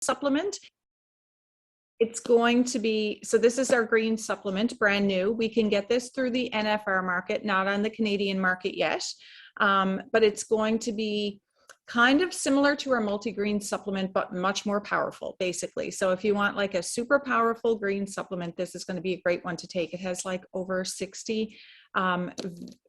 supplement. It's going to be, so this is our green supplement, brand new. We can get this through the NFR market, not on the Canadian market yet, but it's going to be kind of similar to our multi-green supplement, but much more powerful, basically. So if you want like a super powerful green supplement, this is going to be a great one to take. It has like over 60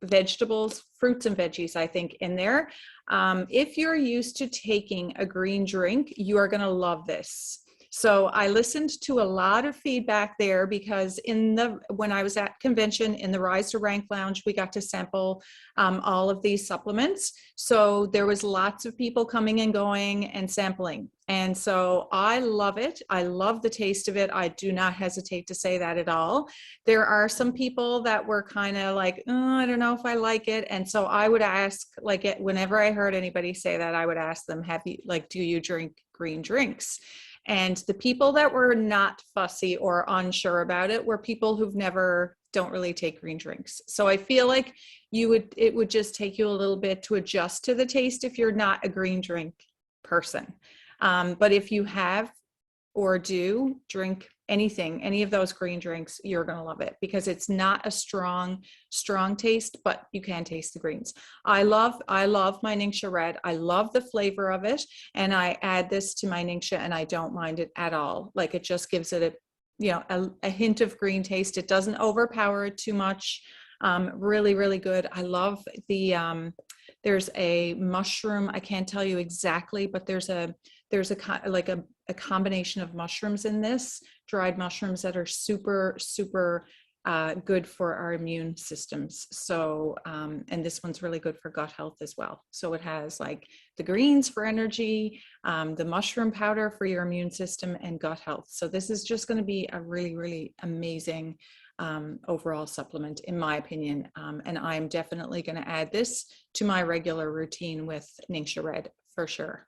vegetables, fruits and veggies, I think, in there. If you're used to taking a green drink, you are going to love this. So I listened to a lot of feedback there because when I was at convention in the Rise to Rank Lounge, we got to sample all of these supplements. So there was lots of people coming and going and sampling. And so I love it. I love the taste of it. I do not hesitate to say that at all. There are some people that were kind of like, oh, I don't know if I like it. And so I would ask, like, whenever I heard anybody say that, I would ask them, do you drink green drinks? And the people that were not fussy or unsure about it were people who've don't really take green drinks. So I feel like it would just take you a little bit to adjust to the taste if you're not a green drink person. But if you have or do drink any of those green drinks, you're going to love it because it's not a strong taste, but you can taste the greens. I love my Ningxia Red. I love the flavor of it. And I add this to my Ningxia and I don't mind it at all. Like it just gives it a hint of green taste. It doesn't overpower it too much. Really, really good. I love there's a mushroom. I can't tell you exactly, but there's a combination of mushrooms in this, dried mushrooms that are super, super good for our immune systems. So, and this one's really good for gut health as well. So it has like the greens for energy, the mushroom powder for your immune system and gut health. So this is just going to be a really, really amazing overall supplement, in my opinion. And I'm definitely going to add this to my regular routine with Ningxia Red for sure.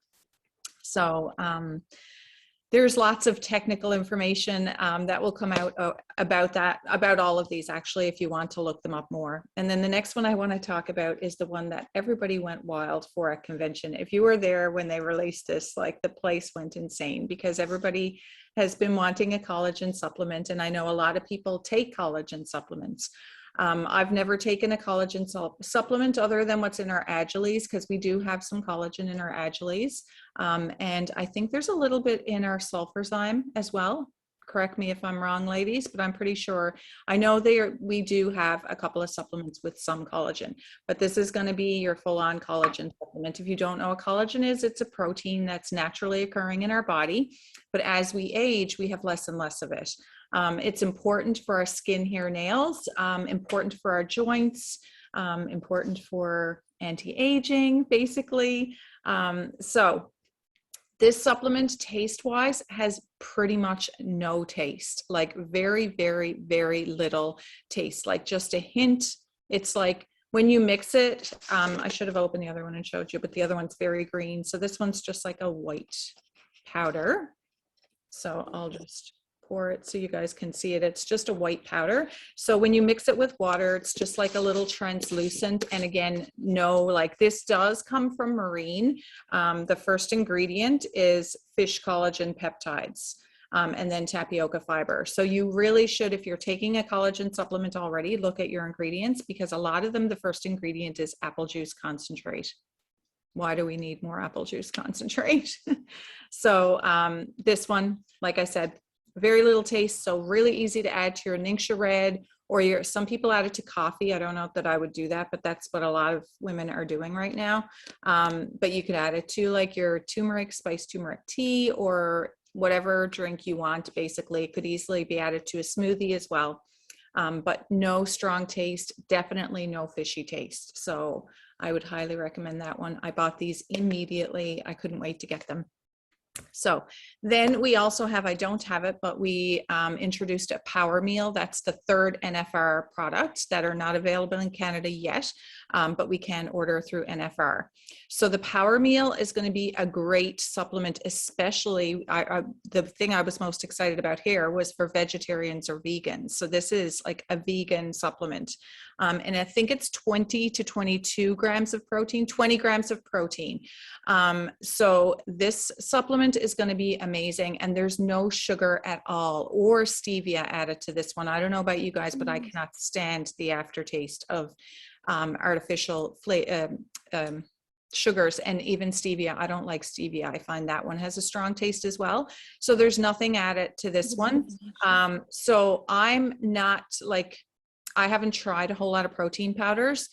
So there's lots of technical information that will come out about all of these, actually, if you want to look them up more. And then the next one I want to talk about is the one that everybody went wild for at convention. If you were there when they released this, like the place went insane because everybody has been wanting a collagen supplement. And I know a lot of people take collagen supplements. I've never taken a collagen supplement other than what's in our Agiles, because we do have some collagen in our Agiles. And I think there's a little bit in our Sulfurzyme as well. Correct me if I'm wrong, ladies, but I'm pretty sure. I know we do have a couple of supplements with some collagen, but this is going to be your full-on collagen supplement. If you don't know what collagen is, it's a protein that's naturally occurring in our body, but as we age, we have less and less of it. It's important for our skin, hair, nails, important for our joints, important for anti-aging, basically. So this supplement taste-wise has pretty much no taste, like very, very, very little taste, like just a hint. It's like when you mix it, I should have opened the other one and showed you, but the other one's very green. So this one's just like a white powder. So I'll just pour it so you guys can see it. It's just a white powder. So when you mix it with water, it's just like a little translucent. And again, like this does come from marine. The first ingredient is fish collagen peptides. And then tapioca fiber. So you really should, if you're taking a collagen supplement already, look at your ingredients, because a lot of them, the first ingredient is apple juice concentrate. Why do we need more apple juice concentrate? So this one, like I said, very little taste, so really easy to add to your Ningxia Red, or some people add it to coffee. I don't know that I would do that, but that's what a lot of women are doing right now. But you could add it to like your spiced turmeric tea, or whatever drink you want. Basically, it could easily be added to a smoothie as well. But no strong taste, definitely no fishy taste. So I would highly recommend that one. I bought these immediately. I couldn't wait to get them. So then we also have, I don't have it, but we introduced a Power Meal. That's the third NFR product that are not available in Canada yet, but we can order through NFR. So the Power Meal is going to be a great supplement, especially the thing I was most excited about here was for vegetarians or vegans. So this is like a vegan supplement. And I think it's 20 to 22 grams of protein, 20 grams of protein. So this supplement supplement is going to be amazing, and there's no sugar at all or stevia added to this one. I don't know about you guys, but I cannot stand the aftertaste of artificial sugars, and even stevia. I don't like stevia. I find that one has a strong taste as well. So there's nothing added to this one. So I'm not like, I haven't tried a whole lot of protein powders.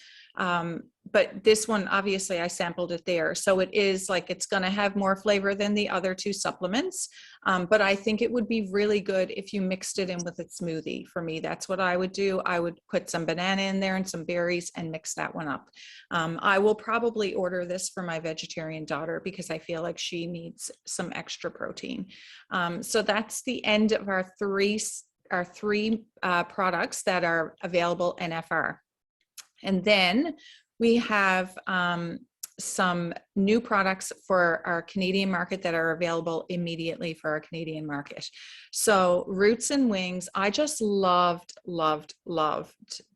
But this one, obviously I sampled it there. So it is like, it's going to have more flavor than the other two supplements. But I think it would be really good if you mixed it in with a smoothie. For me, that's what I would do. I would put some banana in there and some berries and mix that one up. I will probably order this for my vegetarian daughter because I feel like she needs some extra protein. So that's the end of our three products that are available NFR. And then we have some new products for our Canadian market that are available immediately for our Canadian market. So Roots and Wings, I just loved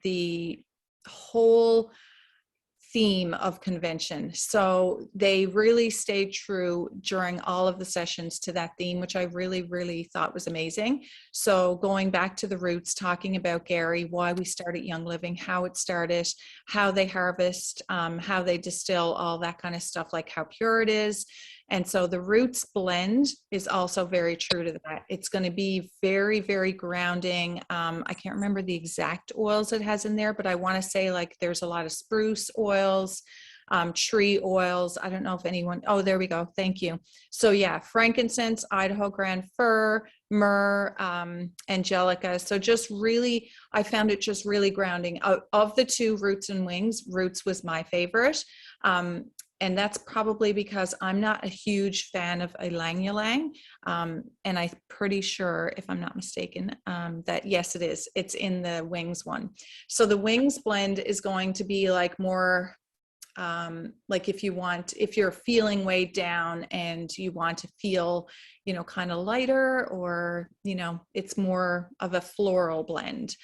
the whole theme of convention. So they really stayed true during all of the sessions to that theme, which I really thought was amazing. So going back to the roots, talking about Gary, why we started Young Living, how it started, how they harvest, how they distill, all that kind of stuff, like how pure it is. And so the Roots blend is also very true to that. It's going to be very grounding. I can't remember the exact oils it has in there, but I want to say like there's a lot of spruce oils, tree oils. I don't know if anyone, oh, there we go. Thank you. So yeah, frankincense, Idaho Grand Fir, myrrh, angelica. So just really, I found it just really grounding. Of the two, Roots and Wings, Roots was my favorite. And that's probably because I'm not a huge fan of ylang ylang. And I'm pretty sure, if I'm not mistaken, that yes, it is. It's in the Wings one. So the Wings blend is going to be like more, like if you're feeling weighed down and you want to feel, kind of lighter, or, it's more of a floral blend.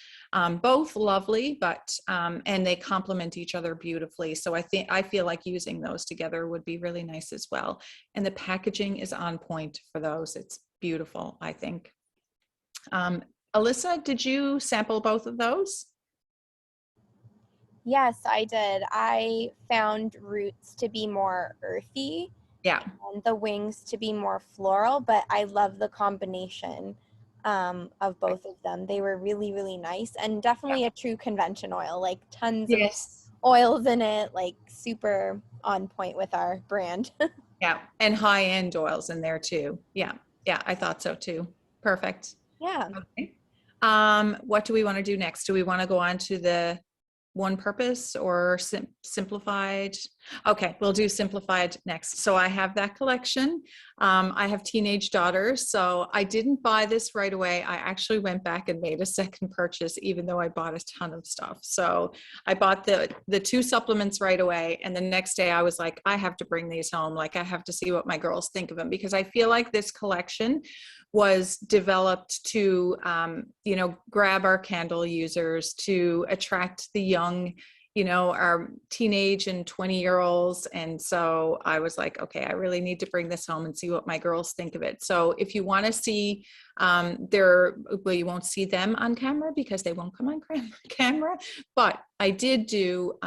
Both lovely, but, and they complement each other beautifully. So I feel like using those together would be really nice as well. And the packaging is on point for those. It's beautiful, I think. Alyssa, did you sample both of those? Yes, I did. I found Roots to be more earthy. Yeah. And the Wings to be more floral, but I love the combination of both of them. They were really nice, and definitely a true convention oil, like tons of Yes. oils in it, like super on point with our brand. Yeah. And high-end oils in there too. Yeah. Yeah. I thought so too. Perfect. Yeah. Okay. What do we want to do next? Do we want to go on to the one purpose or simplified? Okay, we'll do simplified next. So I have that collection. I have teenage daughters, so I didn't buy this right away. I actually went back and made a second purchase, even though I bought a ton of stuff. So I bought the two supplements right away, and the next day I was like, I have to bring these home. Like, I have to see what my girls think of them, because I feel like this collection was developed to, grab our candle users, to attract the young, our teenage and 20-year-olds. And so I was like, okay, I really need to bring this home and see what my girls think of it. So if you want to see you won't see them on camera because they won't come on camera, but I did do,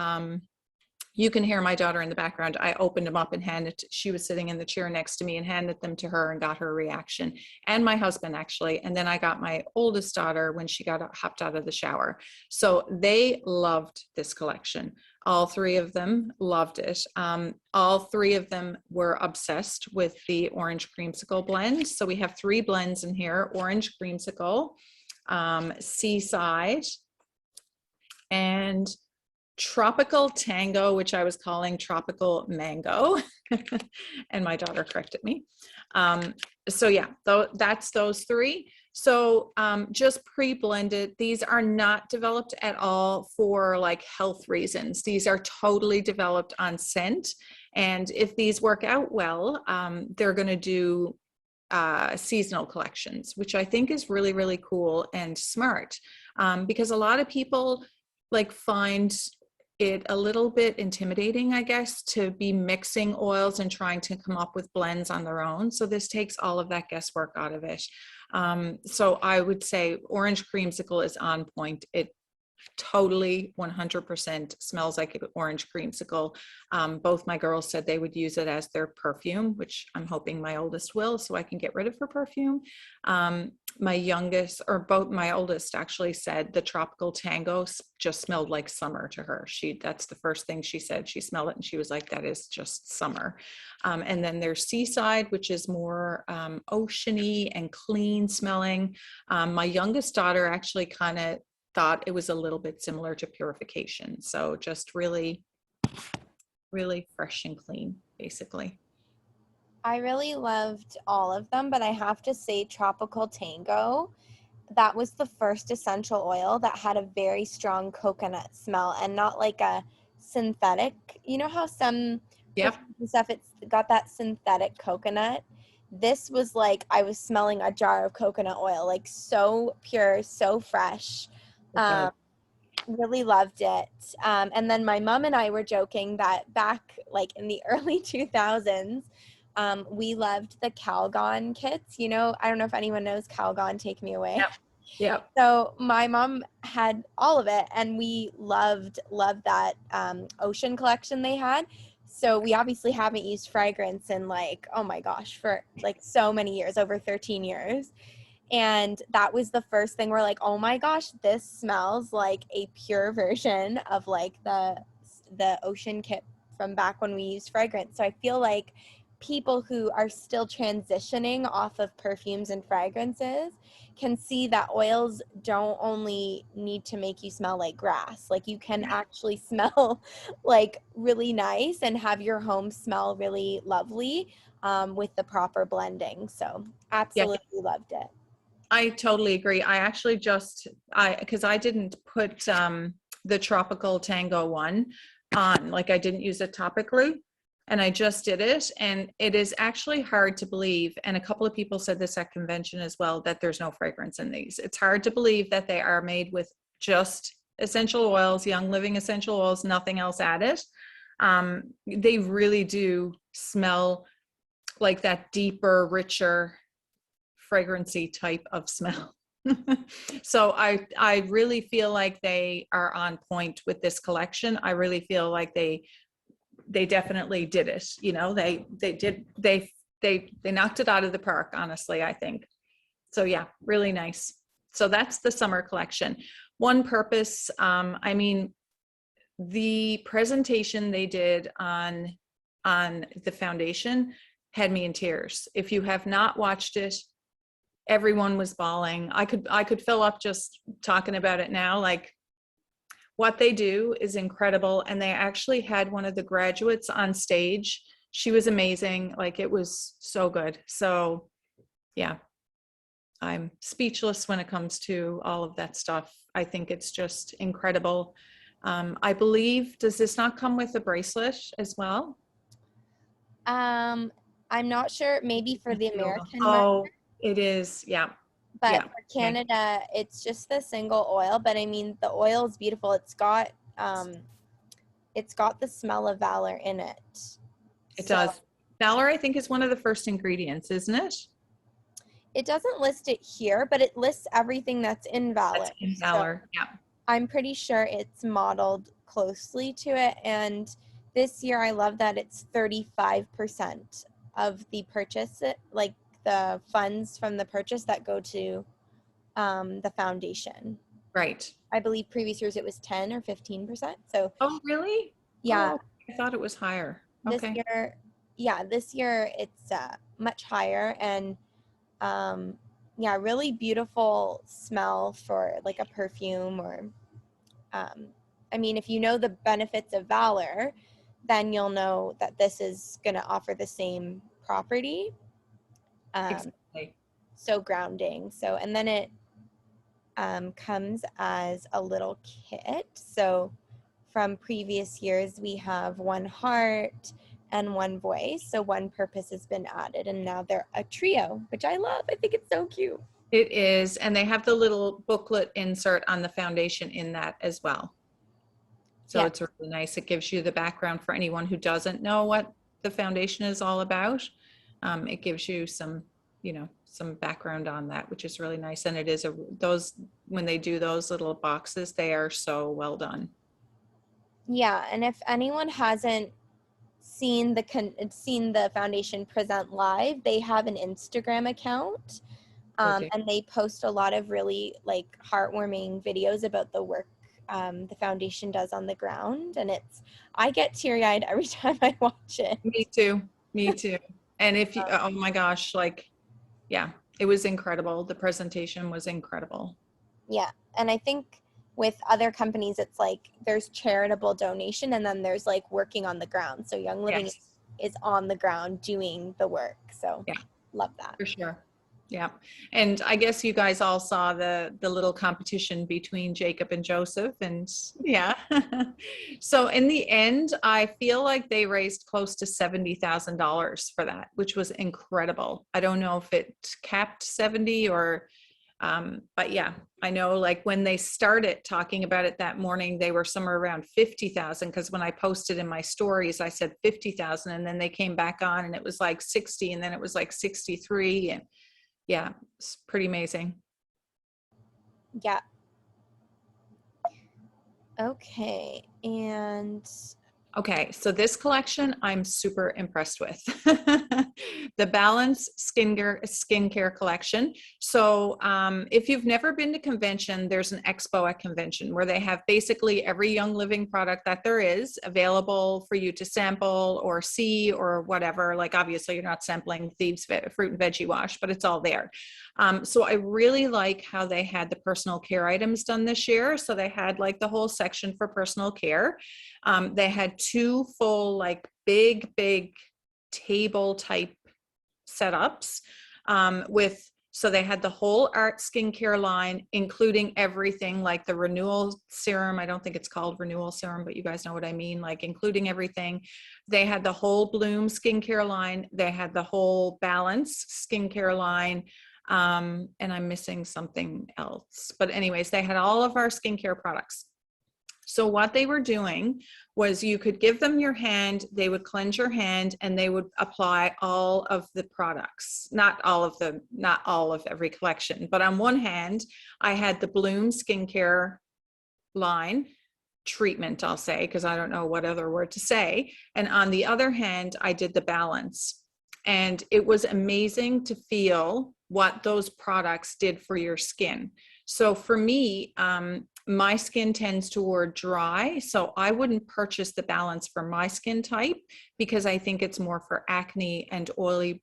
you can hear my daughter in the background. I opened them up and she was sitting in the chair next to me, and handed them to her and got her reaction, and my husband actually. And then I got my oldest daughter when she hopped out of the shower. So they loved this collection. All three of them loved it. All three of them were obsessed with the orange creamsicle blend. So we have 3 blends in here: orange creamsicle, seaside, and tropical tango, which I was calling tropical mango. And my daughter corrected me. So yeah, that's those 3. So just pre-blended. These are not developed at all for like health reasons. These are totally developed on scent. And if these work out well, they're going to do seasonal collections, which I think is really cool and smart, because a lot of people like find it a little bit intimidating, I guess, to be mixing oils and trying to come up with blends on their own. So this takes all of that guesswork out of it. So I would say orange creamsicle is on point. It totally 100% smells like an orange creamsicle. Both my girls said they would use it as their perfume, which I'm hoping my oldest will, so I can get rid of her perfume. My youngest, or both my oldest, actually said the tropical tango just smelled like summer to her. That's the first thing she said. She smelled it and she was like, that is just summer. And then there's seaside, which is more oceany and clean smelling. My youngest daughter actually kind of thought it was a little bit similar to purification. So just really, really fresh and clean, basically. I really loved all of them, but I have to say Tropical Tango, that was the first essential oil that had a very strong coconut smell and not like a synthetic. You know how some Yep. perfumes and stuff, it's got that synthetic coconut? This was like I was smelling a jar of coconut oil, like so pure, so fresh. Good. Really loved it. And then my mom and I were joking that back like in the early 2000s, we loved the Calgon kits. You know, I don't know if anyone knows Calgon, Take Me Away. Yep. Yep. So my mom had all of it, and we loved that ocean collection they had. So we obviously haven't used fragrance in like, oh my gosh, for like so many years, over 13 years. And that was the first thing we're like, oh my gosh, this smells like a pure version of like the ocean kit from back when we used fragrance. So I feel like people who are still transitioning off of perfumes and fragrances can see that oils don't only need to make you smell like grass. Like you can actually smell like really nice and have your home smell really lovely with the proper blending. So Yeah. absolutely loved it. I totally agree. I actually because I didn't put the tropical tango one on, like I didn't use it topically, and I just did it. And it is actually hard to believe. And a couple of people said this at convention as well, that there's no fragrance in these. It's hard to believe that they are made with just essential oils, Young Living essential oils, nothing else added. They really do smell like that deeper, richer, fragrancy type of smell. So I really feel like they are on point with this collection. I really feel like they definitely did it. You know, they knocked it out of the park, honestly, I think. So yeah, really nice. So that's the summer collection. One Purpose, I mean, the presentation they did on the foundation had me in tears. If you have not watched it, everyone was bawling. I could fill up just talking about it now. Like, what they do is incredible. And they actually had one of the graduates on stage. She was amazing. Like, it was so good. So yeah, I'm speechless when it comes to all of that stuff. I think it's just incredible. I believe, does this not come with a bracelet as well? Um, I'm not sure, maybe for the American market, Oh, it is. Yeah. but Yeah. for Okay. Canada, it's just the single oil. But I mean, the oil is beautiful. It's got the smell of valor in it. It So does. Valor, I think, is one of the first ingredients, isn't it? it doesn't list it here, but it lists everything that's in valor. That's in So Valor. Yeah. I'm pretty sure it's modeled closely to it. And this year, I love that it's 35% of the purchase, like the funds from the purchase that go to the foundation. Right. I believe previous years it was 10 or 15%. So Oh, really? yeah, Oh, I thought it was higher. this Okay. year, this year it's much higher. And um, yeah, really beautiful smell for like a perfume or um, I mean, if you know the benefits of valor, then you'll know that this is going to offer the same property. Um, Exactly. so grounding. So, and then it comes as a little kit. So from previous years, we have one heart and one voice. So one purpose has been added, and now they're a trio, which I love. I think it's so cute. It is. And they have the little booklet insert on the foundation in that as well. So Yeah. it's really nice. It gives you the background for anyone who doesn't know what the foundation is all about. It gives you some, some background on that, which is really nice. And it is when they do those little boxes, they are so well done. Yeah, and if anyone hasn't seen the foundation present live, they have an Instagram account, Okay. and they post a lot of really like heartwarming videos about the work the foundation does on the ground, and I get teary-eyed every time I watch it. Me too. Me too. And if you, oh my gosh, like, yeah, it was incredible. The presentation was incredible. Yeah, and I think with other companies, it's like there's charitable donation, and then there's like working on the ground. So Young Living Yes. is on the ground doing the work. So Yeah, love that. for sure. Yeah. And I guess you guys all saw the little competition between Jacob and Joseph, and yeah. So in the end, I feel like they raised close to $70,000 for that, which was incredible. I don't know if it capped 70 or but yeah, I know like when they started talking about it that morning, they were somewhere around 50,000. Because when I posted in my stories, I said 50,000, and then they came back on and it was like 60, and then it was like 63. And yeah, it's pretty amazing. Yeah. Okay. And Okay, so this collection I'm super impressed with. The Balance skincare collection. So if you've never been to convention, there's an expo at convention where they have basically every Young Living product that there is available for you to sample or see or whatever. Like obviously you're not sampling Thieves fruit and veggie wash, but it's all there. So I really like how they had the personal care items done this year. So they had like the whole section for personal care. They had two full, like big table type setups so they had the whole art skincare line, including everything like the renewal serum. I don't think it's called renewal serum, but you guys know what I mean, like including everything. They had the whole Bloom skincare line. They had the whole Balance skincare line. And I'm missing something else. But anyways, they had all of our skincare products. So what they were doing was you could give them your hand, they would cleanse your hand, and they would apply all of the products. Not all of every collection, but on one hand, I had the Bloom skincare line treatment, I'll say, because I don't know what other word to say. And on the other hand, I did the Balance. And it was amazing to feel what those products did for your skin. So for me, my skin tends toward dry, so I wouldn't purchase the Balance for my skin type because I think it's more for acne and oily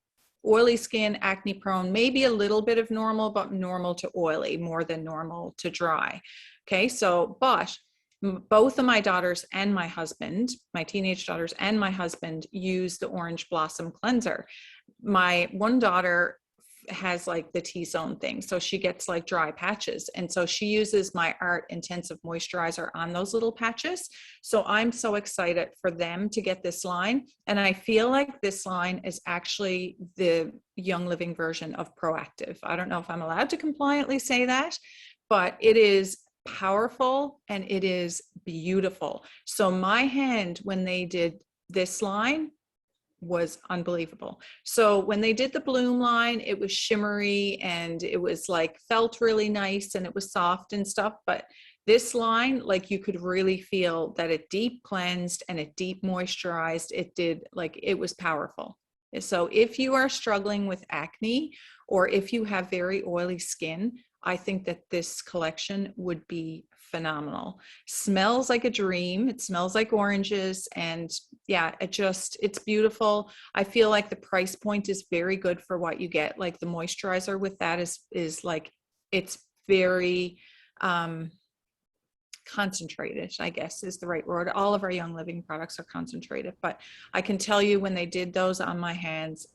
skin, acne prone, maybe a little bit of normal, but normal to oily more than normal to dry. Okay, so but both of my daughters and my husband, my teenage daughters and my husband, use the Orange Blossom cleanser. My one daughter has like the T-zone thing, so she gets like dry patches, and so she uses my Art Intensive Moisturizer on those little patches. So I'm so excited for them to get this line, and I feel like this line is actually the Young Living version of Proactive. I don't know if I'm allowed to compliantly say that, but it is powerful and it is beautiful. So my hand when they did this line was unbelievable. So when they did the Bloom line, it was shimmery and it was like felt really nice and it was soft and stuff. But this line, like you could really feel that it deep cleansed and it deep moisturized. It did, like, it was powerful. So if you are struggling with acne or if you have very oily skin, I think that this collection would be phenomenal. Smells like a dream. It smells like oranges, and yeah, it's beautiful. I feel like the price point is very good for what you get. Like the moisturizer with that is like, it's very concentrated, I guess is the right word. All of our Young Living products are concentrated, but I can tell you when they did those on my hands,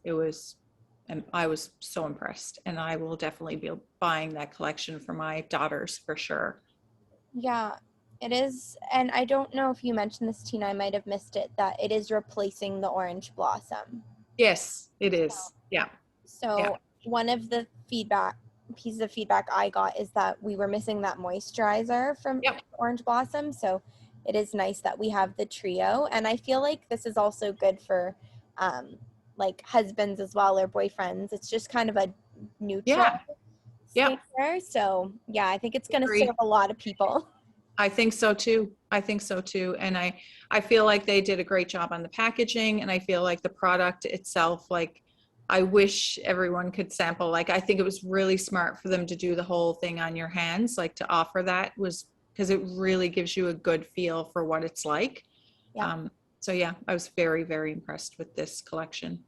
and I was so impressed, and I will definitely be buying that collection for my daughters for sure. yeah, it is. And I don't know if you mentioned this, Tina, I might have missed it, that it is replacing the Orange Blossom. Yes, it is. Yeah. Yeah. So one of the pieces of feedback I got is that we were missing that moisturizer from Yep. Orange Blossom. So it is nice that we have the trio. And I feel like this is also good for like husbands as well, or boyfriends. It's just kind of a neutral Yeah. Yep. skincare. So yeah, I think it's going to Agree. serve a lot of people. I think so too. I think so too. And I feel like they did a great job on the packaging, and I feel like the product itself, like I wish everyone could sample. Like I think it was really smart for them to do the whole thing on your hands, like to offer that was because it really gives you a good feel for what it's like. Yeah. So yeah, I was very, very impressed with this collection.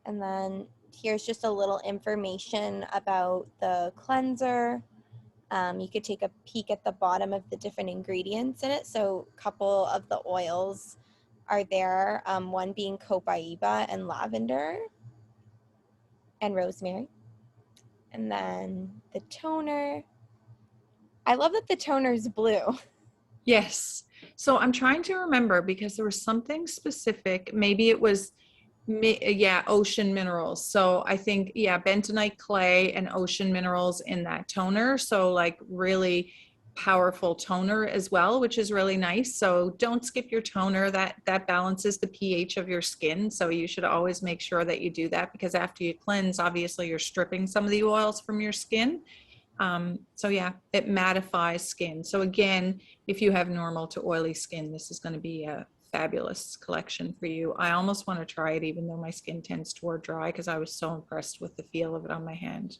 And then here's just a little information about the cleanser. You could take a peek at the bottom of the different ingredients in it. So a couple of the oils are there, one being copaiba and lavender and rosemary. And then the toner. I love that the toner is blue. Yes. So I'm trying to remember because there was something specific. Maybe it was, yeah, ocean minerals. So I think, yeah, bentonite clay and ocean minerals in that toner. So like really powerful toner as well, which is really nice. So don't skip your toner. That balances the pH of your skin. So you should always make sure that you do that, because after you cleanse, obviously you're stripping some of the oils from your skin. So yeah, it mattifies skin. So again, if you have normal to oily skin, this is going to be a fabulous collection for you. I almost want to try it, even though my skin tends toward dry, because I was so impressed with the feel of it on my hand.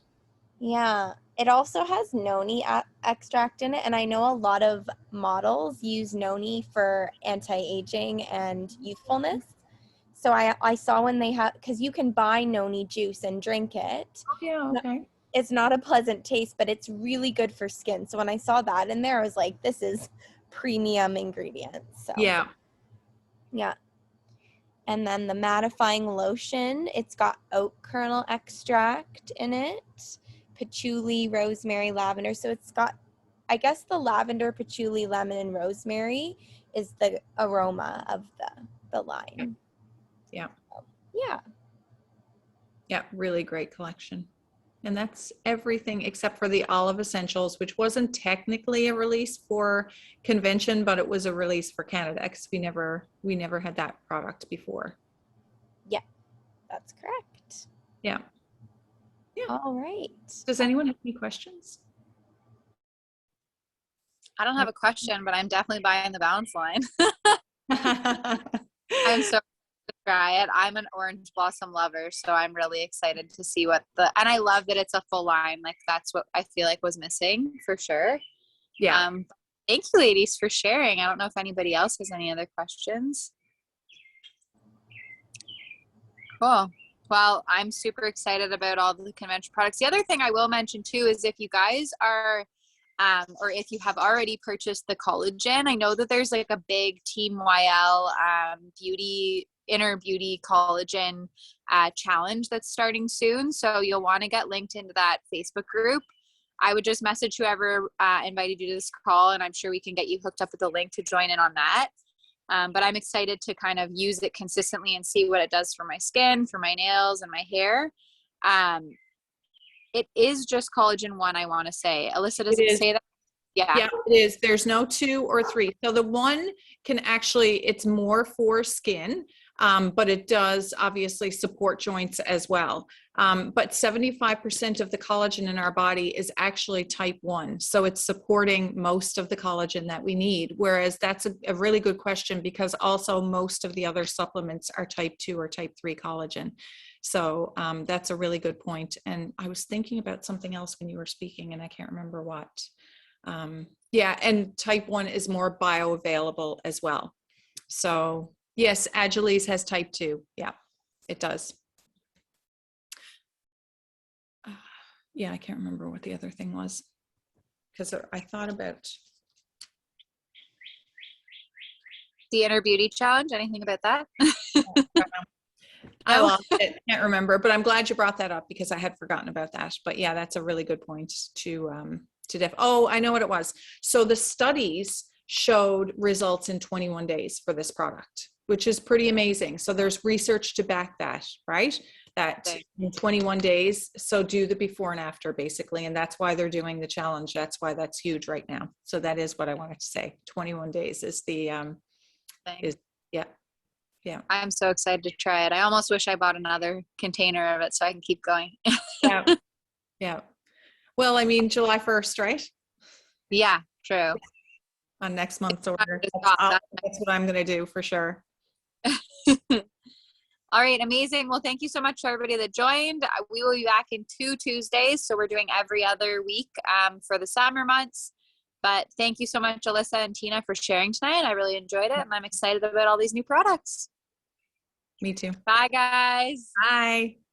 Yeah, it also has noni extract in it, and I know a lot of models use noni for anti-aging and youthfulness. So I saw when they have, because you can buy noni juice and drink it. Yeah, okay. It's not a pleasant taste, but it's really good for skin. So when I saw that in there, I was like, this is premium ingredients. So Yeah. yeah. And then the mattifying lotion, it's got oat kernel extract in it, patchouli, rosemary, lavender. So it's got, I guess the lavender, patchouli, lemon, and rosemary is the aroma of the line. Yeah. Yeah. Yeah. Really great collection. And that's everything except for the Olive Essentials, which wasn't technically a release for convention, but it was a release for Canada because we never had that product before. Yeah, that's correct. Yeah. Yeah. All right. Does anyone have any questions? I don't have a question, but I'm definitely buying the Balance line. I'm so to try it. I'm an orange blossom lover, so I'm really excited to see and I love that it's a full line. Like that's what I feel like was missing for sure. Yeah. Thank you ladies for sharing. I don't know if anybody else has any other questions. Cool. Well, I'm super excited about all the convention products. The other thing I will mention too is if you guys are or if you have already purchased the collagen, I know that there's like a big Team YL inner beauty collagen challenge that's starting soon. So you'll want to get linked into that Facebook group. I would just message whoever invited you to this call, and I'm sure we can get you hooked up with a link to join in on that. But I'm excited to kind of use it consistently and see what it does for my skin, for my nails, and my hair. It is just collagen 1, I want to say. Alyssa, does it say that? Yeah, it is. There's no 2 or 3. So the 1 can actually, it's more for skin, but it does obviously support joints as well. But 75% of the collagen in our body is actually type 1. So it's supporting most of the collagen that we need. Whereas that's a really good question, because also most of the other supplements are type 2 or type 3 collagen. So that's a really good point. And I was thinking about something else when you were speaking, and I can't remember what. Yeah, and type 1 is more bioavailable as well. So yes, Agilis has type 2. Yeah, it does. Yeah, I can't remember what the other thing was, because I thought about the Inner Beauty Challenge. Anything about that? I lost it. Can't remember, but I'm glad you brought that up because I had forgotten about that. But yeah, that's a really good point to oh, I know what it was. So the studies showed results in 21 days for this product, which is pretty amazing. So there's research to back that, right? that Thanks. in 21 days. So do the before and after basically. And that's why they're doing the challenge. That's why that's huge right now. So that is what I wanted to say. 21 days is the, Thanks. yeah. Yeah. I'm so excited to try it. I almost wish I bought another container of it so I can keep going. Yeah. Yeah. Well, I mean, July 1st, right? Yeah, true. On next month's order. Just thought that. That's what I'm going to do for sure. All right, amazing. Well, thank you so much to everybody that joined. We will be back in 2 Tuesdays. So we're doing every other week for the summer months. But thank you so much, Alyssa and Tina, for sharing tonight. I really enjoyed it, and I'm excited about all these new products. Me too. Bye, guys. Bye.